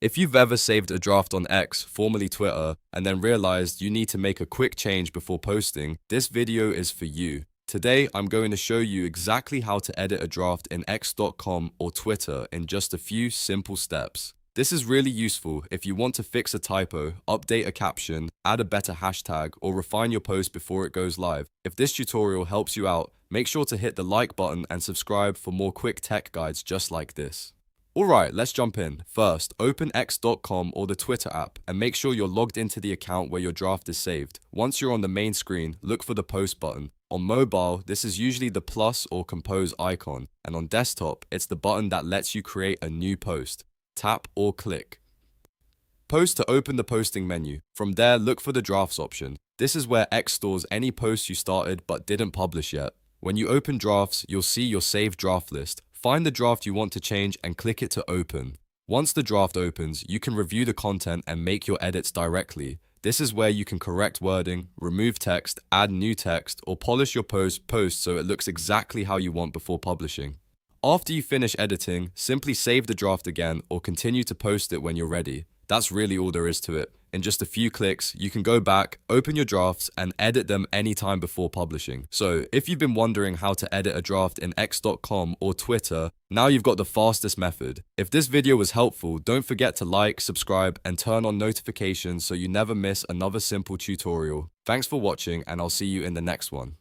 If you've ever saved a draft on X, formerly Twitter, and then realized you need to make a quick change before posting, this video is for you. Today, I'm going to show you exactly how to edit a draft in X.com or Twitter in just a few simple steps. This is really useful if you want to fix a typo, update a caption, add a better hashtag, or refine your post before it goes live. If this tutorial helps you out, make sure to hit the like button and subscribe for more quick tech guides just like this. Alright, let's jump in. First, open X.com or the Twitter app and make sure you're logged into the account where your draft is saved. Once you're on the main screen, look for the post button. On mobile, this is usually the plus or compose icon, and on desktop, it's the button that lets you create a new post. Tap or click. Post to open the posting menu. From there, look for the drafts option. This is where X stores any posts you started but didn't publish yet. When you open drafts, you'll see your saved draft list. Find the draft you want to change and click it to open. Once the draft opens, you can review the content and make your edits directly. This is where you can correct wording, remove text, add new text, or polish your post so it looks exactly how you want before publishing. After you finish editing, simply save the draft again or continue to post it when you're ready. That's really all there is to it. In just a few clicks, you can go back, open your drafts, and edit them anytime before publishing. So, if you've been wondering how to edit a draft in X.com or Twitter, now you've got the fastest method. If this video was helpful, don't forget to like, subscribe, and turn on notifications so you never miss another simple tutorial. Thanks for watching, and I'll see you in the next one.